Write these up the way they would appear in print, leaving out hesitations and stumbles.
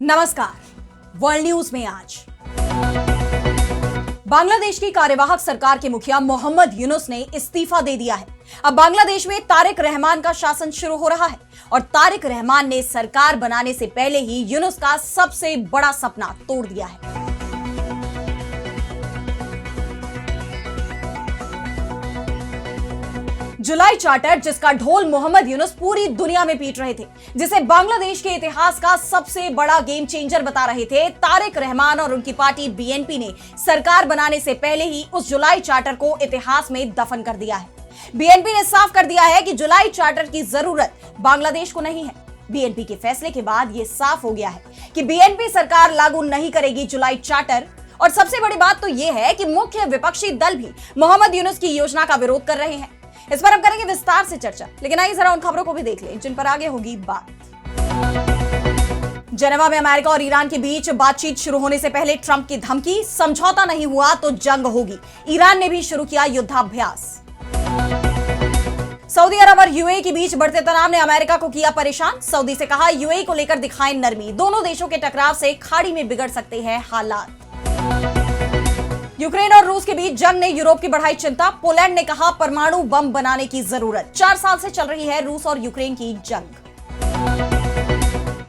नमस्कार। World news में आज बांग्लादेश की कार्यवाहक सरकार के मुखिया मोहम्मद यूनुस ने इस्तीफा दे दिया है। अब बांग्लादेश में तारिक रहमान का शासन शुरू हो रहा है और तारिक रहमान ने सरकार बनाने से पहले ही यूनुस का सबसे बड़ा सपना तोड़ दिया है। जुलाई चार्टर, जिसका ढोल मोहम्मद यूनुस पूरी दुनिया में पीट रहे थे, जिसे बांग्लादेश के इतिहास का सबसे बड़ा गेम चेंजर बता रहे थे, तारिक रहमान और उनकी पार्टी बीएनपी ने सरकार बनाने से पहले ही उस जुलाई चार्टर को इतिहास में दफन कर दिया है। बीएनपी ने साफ कर दिया है कि जुलाई चार्टर की जरूरत बांग्लादेश को नहीं है। बीएनपी के फैसले के बाद यह साफ हो गया है कि बीएनपी सरकार लागू नहीं करेगी जुलाई चार्टर। और सबसे बड़ी बात तो यह है कि मुख्य विपक्षी दल भी मोहम्मद यूनुस की योजना का विरोध कर रहे हैं। इस पर हम करेंगे विस्तार से चर्चा, लेकिन आइए जरा उन खबरों को भी देख लें जिन पर आगे होगी बात। जेनेवा में अमेरिका और ईरान के बीच बातचीत शुरू होने से पहले ट्रंप की धमकी, समझौता नहीं हुआ तो जंग होगी। ईरान ने भी शुरू किया युद्धाभ्यास। सऊदी अरब और यूएई के बीच बढ़ते तनाव ने अमेरिका को किया परेशान। सऊदी से कहा यूएई को लेकर दिखाएं नरमी। दोनों देशों के टकराव से खाड़ी में बिगड़ सकते हैं हालात। यूक्रेन और रूस के बीच जंग ने यूरोप की बढ़ाई चिंता। पोलैंड ने कहा परमाणु बम बनाने की जरूरत। 4 साल से चल रही है रूस और यूक्रेन की जंग।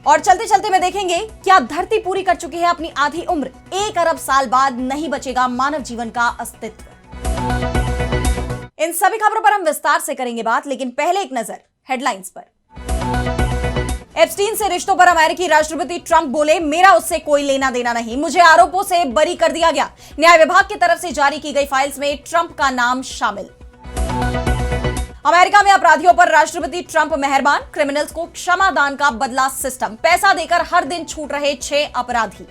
और चलते चलते में देखेंगे क्या धरती पूरी कर चुकी है अपनी आधी उम्र। 1 अरब साल बाद नहीं बचेगा मानव जीवन का अस्तित्व। इन सभी खबरों पर हम विस्तार से करेंगे बात, लेकिन पहले एक नजर हेडलाइंस पर। एप्स्टीन से रिश्तों पर अमेरिकी राष्ट्रपति ट्रंप बोले, मेरा उससे कोई लेना देना नहीं, मुझे आरोपों से बरी कर दिया गया। न्याय विभाग की तरफ से जारी की गई फाइल्स में ट्रंप का नाम शामिल। अमेरिका में अपराधियों पर राष्ट्रपति ट्रंप मेहरबान, क्रिमिनल्स को क्षमादान का बदला सिस्टम, पैसा देकर हर दिन छूट रहे 6 अपराधी।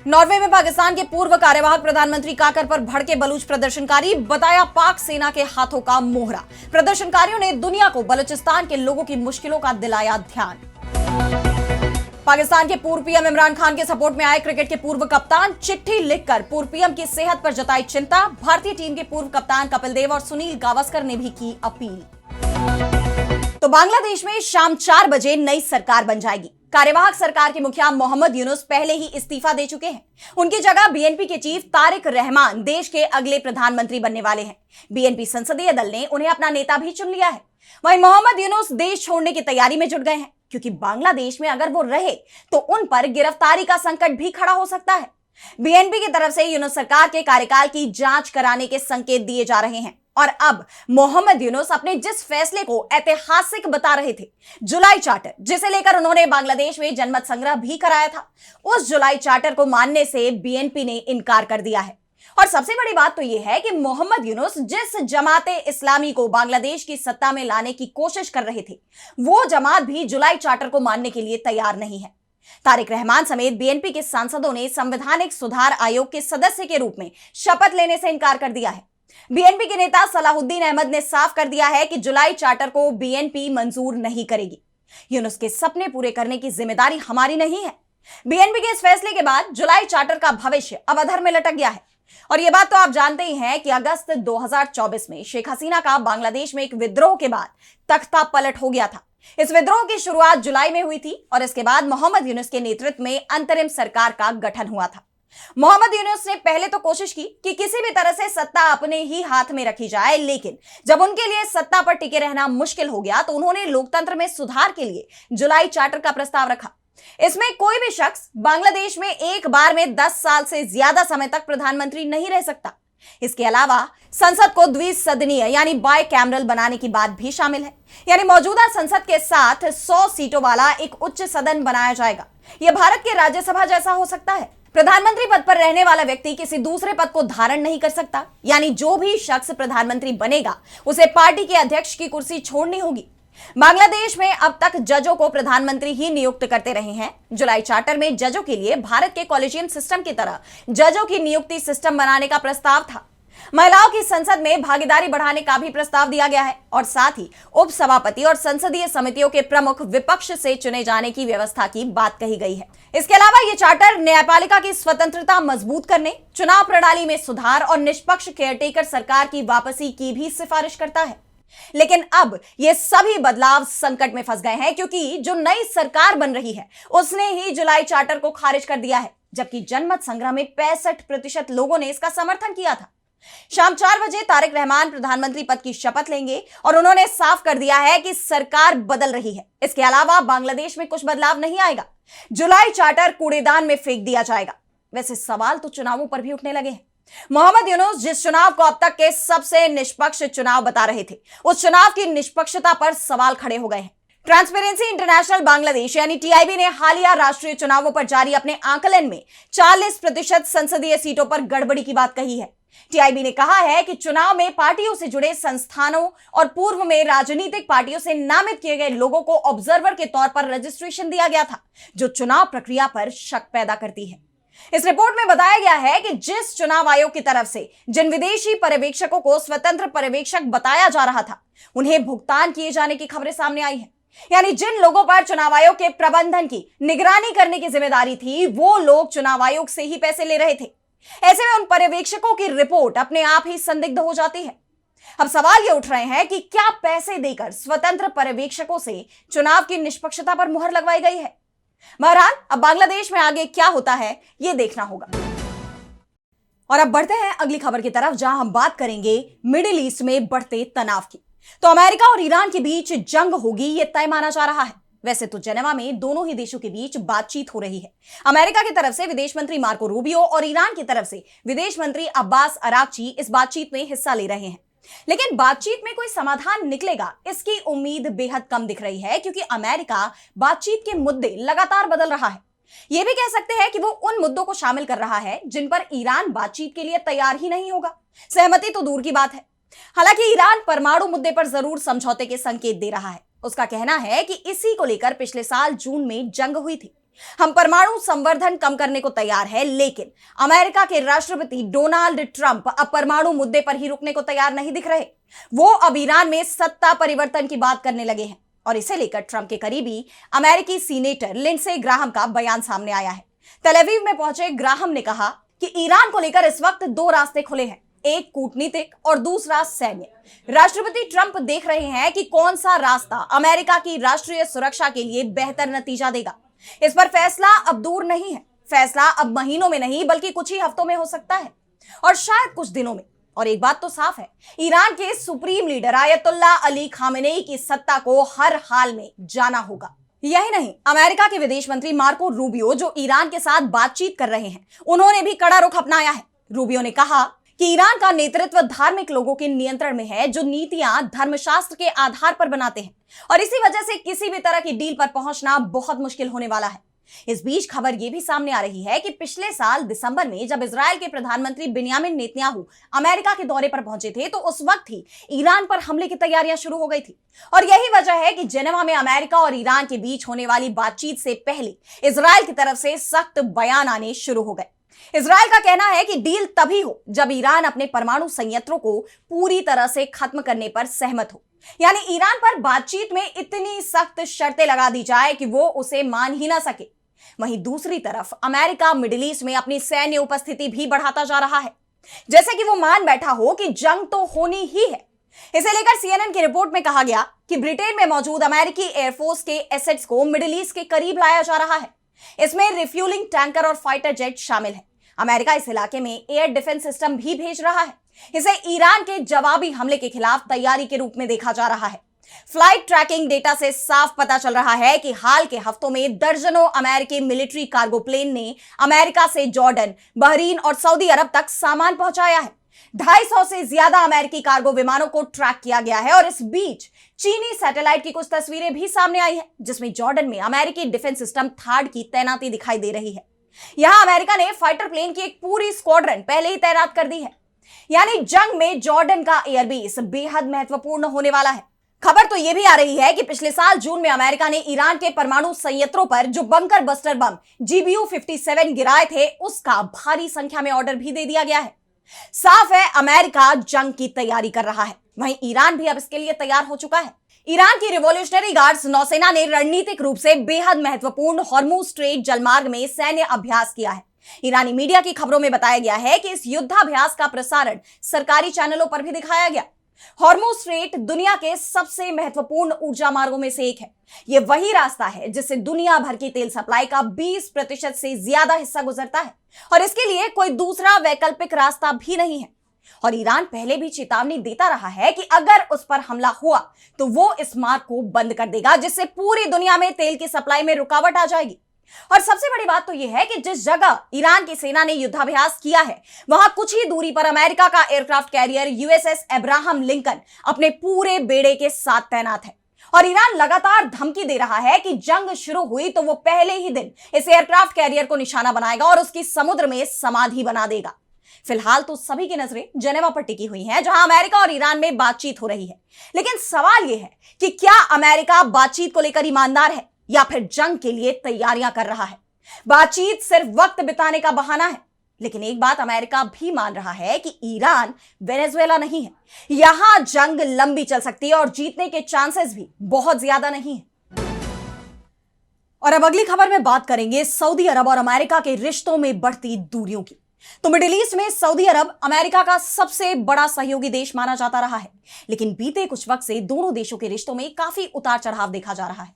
नॉर्वे में पाकिस्तान के पूर्व कार्यवाहक प्रधानमंत्री काकर पर भड़के बलूच प्रदर्शनकारी, बताया पाक सेना के हाथों का मोहरा। प्रदर्शनकारियों ने दुनिया को बलूचिस्तान के लोगों की मुश्किलों का दिलाया ध्यान। पाकिस्तान के पूर्व पीएम इमरान खान के सपोर्ट में आए क्रिकेट के पूर्व कप्तान, चिट्ठी लिखकर पूर्व पीएम की सेहत पर जताई चिंता। भारतीय टीम के पूर्व कप्तान कपिल देव और सुनील गावस्कर ने भी की अपील। तो बांग्लादेश में शाम 4 बजे नई सरकार बन जाएगी। कार्यवाहक सरकार के मुखिया मोहम्मद यूनुस पहले ही इस्तीफा दे चुके हैं। उनकी जगह बीएनपी के चीफ तारिक रहमान देश के अगले प्रधानमंत्री बनने वाले हैं। बीएनपी संसदीय दल ने उन्हें अपना नेता भी चुन लिया है। वहीं मोहम्मद यूनुस देश छोड़ने की तैयारी में जुट गए हैं, क्योंकि बांग्लादेश में अगर वो रहे तो उन पर गिरफ्तारी का संकट भी खड़ा हो सकता है। बीएनपी की तरफ से यूनुस सरकार के कार्यकाल की जांच कराने के संकेत दिए जा रहे हैं। और अब मोहम्मद यूनुस अपने जिस फैसले को ऐतिहासिक बता रहे थे, जुलाई चार्टर, जिसे लेकर उन्होंने बांग्लादेश में जनमत संग्रह भी कराया था, उस जुलाई चार्टर को मानने से बीएनपी ने इनकार कर दिया है। और सबसे बड़ी बात तो यह है कि मोहम्मद यूनुस जिस जमाते इस्लामी को बांग्लादेश की सत्ता में लाने की कोशिश कर रहे थे, वो जमात भी जुलाई चार्टर को मानने के लिए तैयार नहीं है। तारिक रहमान समेत बीएनपी के सांसदों ने संवैधानिक सुधार आयोग के सदस्य के रूप में शपथ लेने से इनकार कर दिया है। बीएनपी के नेता सलाहुद्दीन अहमद ने साफ कर दिया है कि जुलाई चार्टर को बीएनपी मंजूर नहीं करेगी। यूनुस के सपने पूरे करने की जिम्मेदारी हमारी नहीं है। बीएनपी के इस फैसले के बाद जुलाई चार्टर का भविष्य अब अधर में लटक गया है। और यह बात तो आप जानते ही हैं कि अगस्त 2024 में शेख हसीना का बांग्लादेश में एक विद्रोह के बाद तख्ता पलट हो गया था। इस विद्रोह की शुरुआत जुलाई में हुई थी और इसके बाद मोहम्मद यूनुस के नेतृत्व में अंतरिम सरकार का गठन हुआ था। मोहम्मद यूनुस ने पहले तो कोशिश की कि किसी भी तरह से सत्ता अपने ही हाथ में रखी जाए, लेकिन जब उनके लिए सत्ता पर टिके रहना मुश्किल हो गया तो उन्होंने लोकतंत्र में सुधार के लिए जुलाई चार्टर का प्रस्ताव रखा। इसमें कोई भी शख्स बांग्लादेश में एक बार में 10 साल से ज्यादा समय तक प्रधानमंत्री नहीं रह सकता। इसके अलावा संसद को द्विसदनीय यानी बाय कैमरल बनाने की बात भी शामिल है, यानी मौजूदा संसद के साथ 100 सीटों वाला एक उच्च सदन बनाया जाएगा। यह भारत के राज्यसभा जैसा हो सकता है। प्रधानमंत्री पद पर रहने वाला व्यक्ति किसी दूसरे पद को धारण नहीं कर सकता, यानी जो भी शख्स प्रधानमंत्री बनेगा उसे पार्टी के अध्यक्ष की कुर्सी छोड़नी होगी। बांग्लादेश में अब तक जजों को प्रधानमंत्री ही नियुक्त करते रहे हैं। जुलाई चार्टर में जजों के लिए भारत के कॉलेजियम सिस्टम की तरह जजों की नियुक्ति सिस्टम बनाने का प्रस्ताव था। महिलाओं की संसद में भागीदारी बढ़ाने का भी प्रस्ताव दिया गया है और साथ ही उपसभापति और संसदीय समितियों के प्रमुख विपक्ष से चुने जाने की व्यवस्था की बात कही गई है। इसके अलावा ये चार्टर न्यायपालिका की स्वतंत्रता मजबूत करने, चुनाव प्रणाली में सुधार और निष्पक्ष केयरटेकर सरकार की वापसी की भी सिफारिश करता है। लेकिन अब ये सभी बदलाव संकट में फंस गए हैं, क्योंकि जो नई सरकार बन रही है उसने ही जुलाई चार्टर को खारिज कर दिया है, जबकि जनमत संग्रह में 65% लोगों ने इसका समर्थन किया था। शाम 4 बजे तारिक रहमान प्रधानमंत्री पद की शपथ लेंगे और उन्होंने साफ कर दिया है कि सरकार बदल रही है। इसके अलावा बांग्लादेश में कुछ बदलाव नहीं आएगा। जुलाई चार्टर कूड़ेदान में फेंक दिया जाएगा। वैसे सवाल तो चुनावों पर भी उठने लगे हैं। मोहम्मद यूनुस जिस चुनाव को अब तक के सबसे निष्पक्ष चुनाव बता रहे थे, उस चुनाव की निष्पक्षता पर सवाल खड़े हो गए हैं। ट्रांसपेरेंसी इंटरनेशनल बांग्लादेश यानी टीआईबी ने हालिया राष्ट्रीय चुनावों पर जारी अपने आकलन में 40% संसदीय सीटों पर गड़बड़ी की बात कही है। टीआईबी ने कहा है कि चुनाव में पार्टियों से जुड़े संस्थानों और पूर्व में राजनीतिक पार्टियों से नामित किए गए लोगों को ऑब्जर्वर के तौर पर रजिस्ट्रेशन दिया गया था, जो चुनाव प्रक्रिया पर शक पैदा करती है। इस रिपोर्ट में बताया गया है कि जिस चुनाव आयोग की तरफ से जिन विदेशी पर्यवेक्षकों को स्वतंत्र पर्यवेक्षक बताया जा रहा था, उन्हें भुगतान किए जाने की खबरें सामने आई हैं। यानी जिन लोगों पर चुनाव आयोग के प्रबंधन की निगरानी करने की जिम्मेदारी थी, वो लोग चुनाव आयोग से ही पैसे ले रहे थे। ऐसे में उन पर्यवेक्षकों की रिपोर्ट अपने आप ही संदिग्ध हो जाती है। अब सवाल ये उठ रहे हैं कि क्या पैसे देकर स्वतंत्र पर्यवेक्षकों से चुनाव की निष्पक्षता पर मुहर लगवाई गई है? बहरहाल अब बांग्लादेश में आगे क्या होता है, ये देखना होगा। और अब बढ़ते हैं अगली खबर की तरफ, जहां हम बात करेंगे मिडिल ईस्ट में बढ़ते तनाव की। तो अमेरिका और ईरान के बीच जंग होगी, ये तय माना जा रहा है। वैसे तो जेनेवा में दोनों ही देशों के बीच बातचीत हो रही है। अमेरिका की तरफ से विदेश मंत्री मार्को रूबियो और ईरान की तरफ से विदेश मंत्री अब्बास अरागची इस बातचीत में हिस्सा ले रहे हैं। लेकिन बातचीत में कोई समाधान निकलेगा, इसकी उम्मीद बेहद कम दिख रही है, क्योंकि अमेरिका बातचीत के मुद्दे लगातार बदल रहा है। यह भी कह सकते हैं कि वो उन मुद्दों को शामिल कर रहा है जिन पर ईरान बातचीत के लिए तैयार ही नहीं होगा। सहमति तो दूर की बात है। हालांकि ईरान परमाणु मुद्दे पर जरूर समझौते के संकेत दे रहा है। उसका कहना है कि इसी को लेकर पिछले साल जून में जंग हुई थी। हम परमाणु संवर्धन कम करने को तैयार है, लेकिन अमेरिका के राष्ट्रपति डोनाल्ड ट्रंप अब परमाणु मुद्दे पर ही रुकने को तैयार नहीं दिख रहे। वो अब ईरान में सत्ता परिवर्तन की बात करने लगे हैं और इसे लेकर ट्रंप के करीबी अमेरिकी सीनेटर लिंडसे ग्राहम का बयान सामने आया है। तेल अवीव में पहुंचे ग्राहम ने कहा कि ईरान को लेकर इस वक्त 2 रास्ते खुले हैं, एक कूटनीतिक और दूसरा सैन्य। राष्ट्रपति ट्रंप देख रहे हैं कि कौन सा रास्ता अमेरिका की राष्ट्रीय सुरक्षा के लिए बेहतर नतीजा देगा। इस पर फैसला अब दूर नहीं है। फैसला अब महीनों में नहीं, बल्कि कुछ ही हफ्तों में हो सकता है, और शायद कुछ दिनों में। और एक बात तो साफ है, ईरान के supreme leader ayatollah Ali Khamenei की सत्ता को हर हाल में जाना होगा। यही नहीं, अमेरिका के विदेश मंत्री मार्को रूबियो जो ईरान के साथ बातचीत कर रहे हैं, उन्होंने भी कड़ा रुख अपनाया है। रूबियो ने कहा कि ईरान का नेतृत्व धार्मिक लोगों के नियंत्रण में है, जो नीतियां धर्मशास्त्र के आधार पर बनाते हैं, और इसी वजह से किसी भी तरह की डील पर पहुंचना बहुत मुश्किल होने वाला है। इस बीच खबर यह भी सामने आ रही है कि पिछले साल दिसंबर में जब इजराइल के प्रधानमंत्री बिन्यामिन नेतन्याहू अमेरिका के दौरे पर पहुंचे थे, तो उस वक्त ही ईरान पर हमले की तैयारियां शुरू हो गई थी। और यही वजह है कि जेनेवा में अमेरिका और ईरान के बीच होने वाली बातचीत से पहले इजराइल की तरफ से सख्त बयान आने शुरू हो गए। इजराइल का कहना है कि डील तभी हो जब ईरान अपने परमाणु संयंत्रों को पूरी तरह से खत्म करने पर सहमत हो। यानी ईरान पर बातचीत में इतनी सख्त शर्तें लगा दी जाए कि वो उसे मान ही ना सके। वहीं दूसरी तरफ अमेरिका मिडिल ईस्ट में अपनी सैन्य उपस्थिति भी बढ़ाता जा रहा है, जैसे कि वो मान बैठा हो कि जंग तो होनी ही है। इसे लेकर सीएनएन की रिपोर्ट में कहा गया कि ब्रिटेन में मौजूद अमेरिकी एयरफोर्स के एसेट्स को मिडिल ईस्ट के करीब लाया जा रहा है। इसमें रिफ्यूलिंग टैंकर और फाइटर जेट शामिल है। अमेरिका इस इलाके में एयर डिफेंस सिस्टम भी भेज रहा है। इसे ईरान के जवाबी हमले के खिलाफ तैयारी के रूप में देखा जा रहा है। फ्लाइट ट्रैकिंग डेटा से साफ पता चल रहा है कि हाल के हफ्तों में दर्जनों अमेरिकी मिलिट्री कार्गो प्लेन ने अमेरिका से जॉर्डन, बहरीन और सऊदी अरब तक सामान पहुंचाया है। 250 से ज्यादा अमेरिकी कार्गो विमानों को ट्रैक किया गया है। और इस बीच चीनी सैटेलाइट की कुछ तस्वीरें भी सामने आई हैं, जिसमें जॉर्डन में अमेरिकी डिफेंस सिस्टम थार्ड की तैनाती दिखाई दे रही है। यहां अमेरिका ने फाइटर प्लेन की एक पूरी स्क्वाड्रन पहले ही तैनात कर दी है। यानी जंग में जॉर्डन का एयरबेस बेहद महत्वपूर्ण होने वाला है। खबर तो यह भी आ रही है कि पिछले साल जून में अमेरिका ने ईरान के परमाणु संयंत्रों पर जो बंकर बस्टर बम GBU-57 गिराए थे, उसका भारी संख्या में ऑर्डर भी दे दिया गया है। साफ है, अमेरिका जंग की तैयारी कर रहा है। वहीं ईरान भी अब इसके लिए तैयार हो चुका है। ईरान की रिवॉल्यूशनरी गार्ड्स नौसेना ने रणनीतिक रूप से बेहद महत्वपूर्ण हॉर्मुज स्ट्रेट जलमार्ग में सैन्य अभ्यास किया है। ईरानी मीडिया की खबरों में बताया गया है कि इस युद्धाभ्यास का प्रसारण सरकारी चैनलों पर भी दिखाया गया। हॉर्मुज़ स्ट्रेट दुनिया के सबसे महत्वपूर्ण ऊर्जा मार्गों में से एक है। यह वही रास्ता है जिससे दुनिया भर की तेल सप्लाई का 20% से ज्यादा हिस्सा गुजरता है और इसके लिए कोई दूसरा वैकल्पिक रास्ता भी नहीं है। और ईरान पहले भी चेतावनी देता रहा है कि अगर उस पर हमला हुआ तो वो इस मार्ग को बंद कर देगा, जिससे पूरी दुनिया में तेल की सप्लाई में रुकावट आ जाएगी। और सबसे बड़ी बात तो यह है कि जिस जगह ईरान की सेना ने युद्धाभ्यास किया है वहां कुछ ही दूरी पर अमेरिका का aircraft carrier USS Abraham Lincoln अपने पूरे बेड़े के साथ तैनात है। और ईरान लगातार धमकी दे रहा है कि जंग शुरू हुई तो वो पहले ही दिन इस एयरक्राफ्ट कैरियर को निशाना बनाएगा और उसकी समुद्र में समाधि बना देगा। फिलहाल तो सभी की नजरें जेनेवा पर टिकी हुई हैं, जहां अमेरिका और ईरान में बातचीत हो रही है। लेकिन सवाल यह है कि क्या अमेरिका बातचीत को लेकर ईमानदार है या फिर जंग के लिए तैयारियां कर रहा है। बातचीत सिर्फ वक्त बिताने का बहाना है, लेकिन एक बात अमेरिका भी मान रहा है कि ईरान वेनेजुएला नहीं है। यहां जंग लंबी चल सकती है और जीतने के चांसेस भी बहुत ज्यादा नहीं है। और अब अगली खबर में बात करेंगे सऊदी अरब और अमेरिका के रिश्तों में बढ़ती दूरियों की। तो मिडिल ईस्ट में सऊदी अरब अमेरिका का सबसे बड़ा सहयोगी देश माना जाता रहा है, लेकिन बीते कुछ वक्त से दोनों देशों के रिश्तों में काफी उतार चढ़ाव देखा जा रहा है।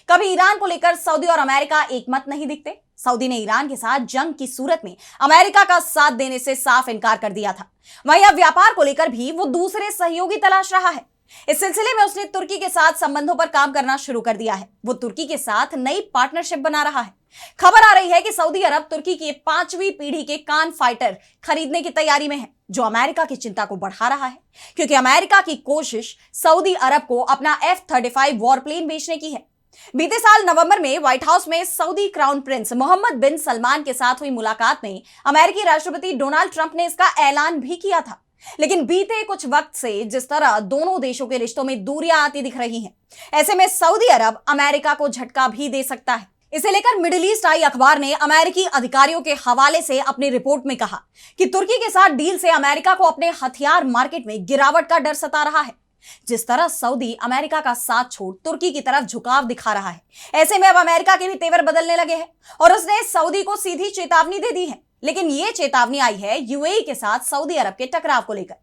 कभी ईरान को लेकर सऊदी और अमेरिका एक मत नहीं दिखते। सऊदी ने ईरान के साथ जंग की सूरत में अमेरिका का साथ देने से साफ इनकार कर दिया था। वहीं अब व्यापार को लेकर भी वो दूसरे सहयोगी तलाश रहा है। इस सिलसिले में उसने तुर्की के साथ संबंधों पर काम करना शुरू कर दिया है। वो तुर्की के साथ नई पार्टनरशिप बना रहा है। खबर आ रही है कि सऊदी अरब तुर्की की 5वीं पीढ़ी के कान फाइटर खरीदने की तैयारी में है, जो अमेरिका की चिंता को बढ़ा रहा है, क्योंकि अमेरिका की कोशिश सऊदी अरब को अपना F-35 वॉरप्लेन बेचने की है। बीते साल नवंबर में व्हाइट हाउस में सऊदी क्राउन प्रिंस मोहम्मद बिन सलमान के साथ हुई मुलाकात में अमेरिकी राष्ट्रपति डोनाल्ड ट्रंप ने इसका ऐलान भी किया था। लेकिन बीते कुछ वक्त से जिस तरह दोनों देशों के रिश्तों में दूरियां आती दिख रही हैं, ऐसे में सऊदी अरब अमेरिका को झटका भी दे सकता है। इसे लेकर मिडिल ईस्ट आई अखबार ने अमेरिकी अधिकारियों के हवाले से अपनी रिपोर्ट में कहा कि तुर्की के साथ डील से अमेरिका को अपने हथियार मार्केट में गिरावट का डर सता रहा है। जिस तरह सऊदी अमेरिका का साथ छोड़ तुर्की की तरफ झुकाव दिखा रहा है, ऐसे में अब अमेरिका के भी तेवर बदलने लगे हैं और उसने सऊदी को सीधी चेतावनी दे दी है। लेकिन यह चेतावनी आई है यूएई के साथ सऊदी अरब के टकराव को लेकर।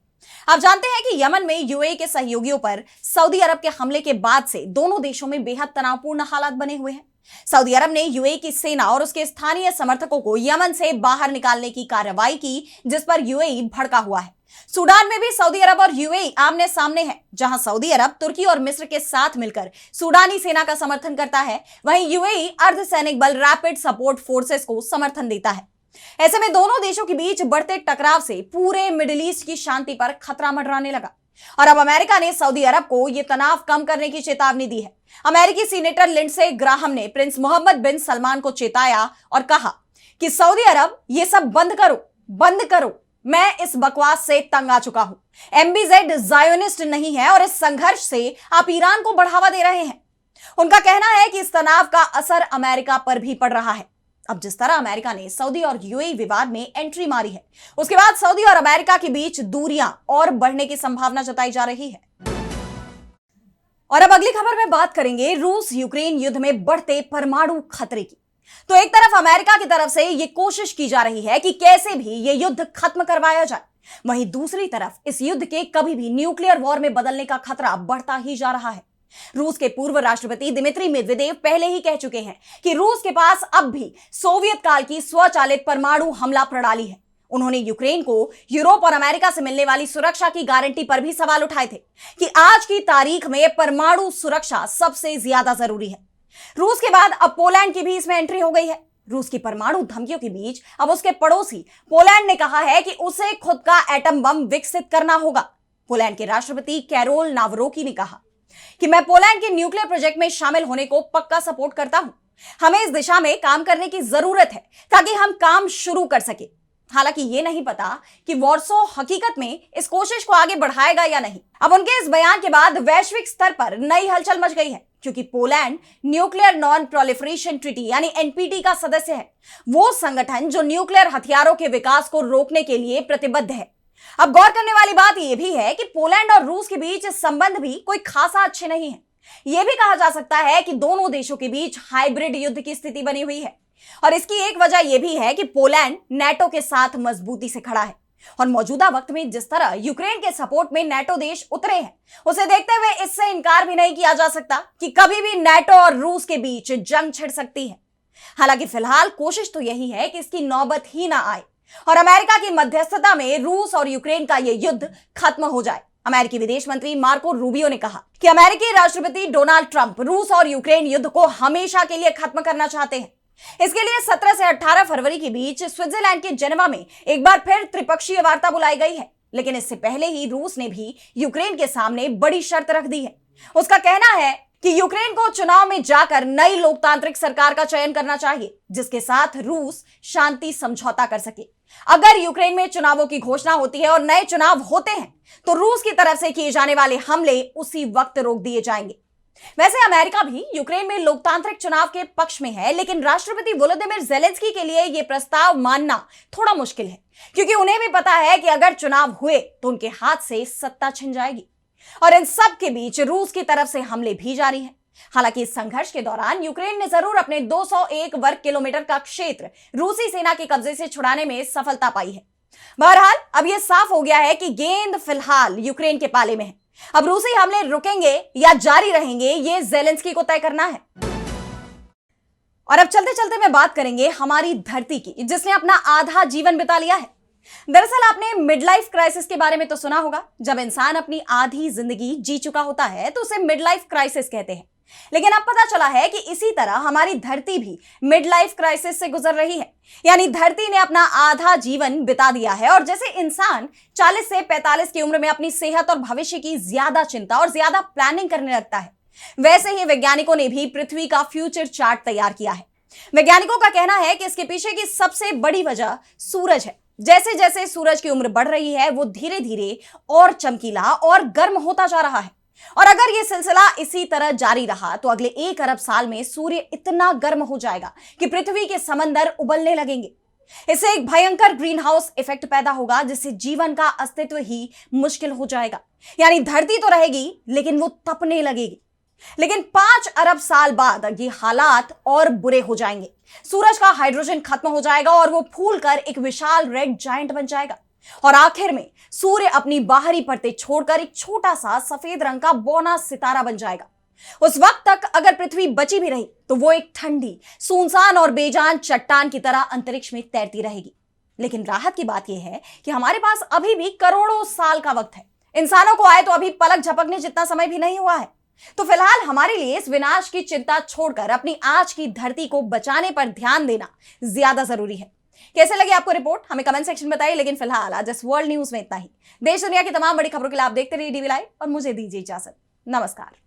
आप जानते हैं कि यमन में यूएई के सहयोगियों पर सऊदी अरब के हमले के बाद से दोनों देशों में बेहद तनावपूर्ण हालात बने हुए हैं। सऊदी अरब ने यूएई की सेना और उसके स्थानीय समर्थकों को यमन से बाहर निकालने की कार्रवाई की, जिस पर यूएई भड़का हुआ है। सूडान में भी सऊदी अरब और यूएई आमने सामने हैं, जहां सऊदी अरब तुर्की और मिस्र के साथ मिलकर सूडानी सेना का समर्थन करता है, वहीं यूएई अर्धसैनिक बल रैपिड सपोर्ट फोर्सेस को समर्थन देता है। ऐसे में दोनों देशों के बीच बढ़ते टकराव से पूरे मिडिल ईस्ट की शांति पर खतरा मंडराने लगा और अब अमेरिका ने सऊदी अरब को यह तनाव कम करने की चेतावनी दी है। अमेरिकी सीनेटर लिंडसे ग्राहम ने प्रिंस मोहम्मद बिन सलमान को चेताया और कहा कि सऊदी अरब ये सब बंद करो, मैं इस बकवास से तंग आ चुका हूं। एमबीजेड जायोनिस्ट नहीं है और इस संघर्ष से आप ईरान को बढ़ावा दे रहे हैं। उनका कहना है कि इस तनाव का असर अमेरिका पर भी पड़ रहा है। अब जिस तरह अमेरिका ने सऊदी और यूएई विवाद में एंट्री मारी है, उसके बाद सऊदी और अमेरिका के बीच दूरियां और बढ़ने की संभावना जताई जा रही है। और अब अगली खबर में बात करेंगे रूस यूक्रेन युद्ध में बढ़ते परमाणु खतरे की। तो एक तरफ अमेरिका की तरफ से यह कोशिश की जा रही है कि कैसे भी यह युद्ध खत्म करवाया जाए, वहीं दूसरी तरफ इस युद्ध के कभी भी न्यूक्लियर वॉर में बदलने का खतरा बढ़ता ही जा रहा है। रूस के पूर्व राष्ट्रपति दिमित्री मेदवेदेव पहले ही कह चुके हैं कि रूस के पास अब भी सोवियत काल की स्वचालित परमाणु हमला प्रणाली है। उन्होंने यूक्रेन को यूरोप और अमेरिका से मिलने वाली सुरक्षा की गारंटी पर भी सवाल उठाए थे कि आज की तारीख में परमाणु सुरक्षा सबसे ज्यादा जरूरी है। रूस के बाद अब पोलैंड की भी इसमें एंट्री हो गई है। रूस की परमाणु धमकियों के बीच अब उसके पड़ोसी पोलैंड ने कहा है कि उसे खुद का एटम बम विकसित करना होगा। पोलैंड के राष्ट्रपति कैरोल नावरोकी ने कहा कि मैं पोलैंड के न्यूक्लियर प्रोजेक्ट में शामिल होने को पक्का सपोर्ट करता हूं। हमें इस दिशा में काम करने की जरूरत है ताकि हम काम शुरू कर सके। हालांकि यह नहीं पता कि वॉर्सो हकीकत में इस कोशिश को आगे बढ़ाएगा या नहीं। अब उनके इस बयान के बाद वैश्विक स्तर पर नई हलचल मच गई है, क्योंकि Poland nuclear non proliferation treaty यानी एनपीटी का सदस्य है, वो संगठन जो न्यूक्लियर हथियारों के विकास को रोकने के लिए प्रतिबद्ध है। अब गौर करने वाली बात यह भी है कि पोलैंड और रूस के बीच संबंध भी कोई खासा अच्छे नहीं है। यह भी कहा जा सकता है कि दोनों देशों के बीच हाइब्रिड युद्ध की स्थिति बनी हुई है और इसकी एक वजह यह भी है कि पोलैंड नाटो के साथ मजबूती से खड़ा है। और मौजूदा वक्त में जिस तरह यूक्रेन के सपोर्ट में नाटो देश उतरे हैं, उसे देखते हुए इससे इनकार भी नहीं किया जा सकता कि कभी भी नाटो और रूस के बीच जंग छिड़ सकती है। हालांकि फिलहाल कोशिश तो यही है कि इसकी नौबत ही ना आए और अमेरिका की मध्यस्थता में रूस और यूक्रेन का यह युद्ध खत्म हो जाए। अमेरिकी विदेश मंत्री मार्को रूबियो ने कहा कि अमेरिकी राष्ट्रपति डोनाल्ड ट्रंप रूस और यूक्रेन युद्ध को हमेशा के लिए खत्म करना चाहते हैं। इसके लिए 17 से 18 फरवरी के बीच स्विट्जरलैंड के जेनेवा में एक बार फिर त्रिपक्षीय वार्ता बुलाई गई है। लेकिन इससे पहले ही रूस ने भी यूक्रेन के सामने बड़ी शर्त रख दी है। उसका कहना है कि यूक्रेन को चुनाव में जाकर नई लोकतांत्रिक सरकार का चयन करना चाहिए, जिसके साथ रूस शांति समझौता कर सके। अगर यूक्रेन में चुनावों की घोषणा होती है और नए चुनाव होते हैं तो रूस की तरफ से किए जाने वाले हमले उसी वक्त रोक दिए जाएंगे। वैसे अमेरिका भी यूक्रेन में लोकतांत्रिक चुनाव के पक्ष में है, लेकिन राष्ट्रपति वोलोदिमीर ज़ेलेंस्की के लिए यह प्रस्ताव मानना थोड़ा मुश्किल है, क्योंकि उन्हें भी पता है कि अगर चुनाव हुए तो उनके हाथ से सत्ता छिन जाएगी। और इन सब के बीच रूस की तरफ से हमले भी जारी हैं। हालांकि इस संघर्ष के दौरान यूक्रेन ने जरूर अपने 201 वर्ग किलोमीटर का क्षेत्र रूसी सेना के कब्जे से छुड़ाने में सफलता पाई है। बहरहाल अब यह साफ हो गया है कि गेंद फिलहाल यूक्रेन के पाले में है। अब रूसी हमले रुकेंगे या जारी रहेंगे, ये ज़ेलेंस्की को तय करना है। और अब चलते चलते मैं बात करेंगे हमारी धरती की, जिसने अपना आधा जीवन बिता लिया है। दरअसल आपने मिड लाइफ क्राइसिस के बारे में तो सुना होगा। जब इंसान अपनी आधी जिंदगी जी चुका होता है तो उसे मिड लाइफ क्राइसिस कहते हैं। लेकिन अब पता चला है कि इसी तरह हमारी धरती भी मिड लाइफ क्राइसिस से गुजर रही है। यानी धरती ने अपना आधा जीवन बिता दिया है। और जैसे इंसान 40 से 45 की उम्र में अपनी सेहत और भविष्य की ज्यादा चिंता और ज्यादा प्लानिंग करने लगता है, वैसे ही वैज्ञानिकों ने भी पृथ्वी का फ्यूचर चार्ट तैयार किया है। वैज्ञानिकों का कहना है कि इसके पीछे की सबसे बड़ी वजह सूरज है। जैसे जैसे सूरज की उम्र बढ़ रही है, वो धीरे धीरे और चमकीला और गर्म होता जा रहा है। और अगर यह सिलसिला इसी तरह जारी रहा तो अगले 1 अरब साल में सूर्य इतना गर्म हो जाएगा कि पृथ्वी के समंदर उबलने लगेंगे। इससे एक भयंकर ग्रीन हाउस इफेक्ट पैदा होगा, जिससे जीवन का अस्तित्व ही मुश्किल हो जाएगा। यानी धरती तो रहेगी लेकिन वो तपने लगेगी। लेकिन 5 अरब साल बाद ये हालात और बुरे हो जाएंगे। सूरज का हाइड्रोजन खत्म हो जाएगा और वो फूलकर एक विशाल रेड जायंट बन जाएगा। और आखिर में सूर्य अपनी बाहरी परतें छोड़कर एक छोटा सा सफेद रंग का बौना सितारा बन जाएगा। उस वक्त तक अगर पृथ्वी बची भी रही तो वो एक ठंडी, सुनसान और बेजान चट्टान की तरह अंतरिक्ष में तैरती रहेगी। लेकिन राहत की बात यह है कि हमारे पास अभी भी करोड़ों साल का वक्त है। इंसानों को आए तो अभी पलक झपकने जितना समय भी नहीं हुआ है। तो फिलहाल हमारे लिए इस विनाश की चिंता छोड़कर अपनी आज की धरती को बचाने पर ध्यान देना ज्यादा जरूरी है। कैसे लगे आपको रिपोर्ट, हमें कमेंट सेक्शन में बताइए। लेकिन फिलहाल आज इस वर्ल्ड न्यूज में इतना ही। देश दुनिया की तमाम बड़ी खबरों के लिए आप देखते रहिए डीवी लाइव और मुझे दीजिए इजाजत। नमस्कार।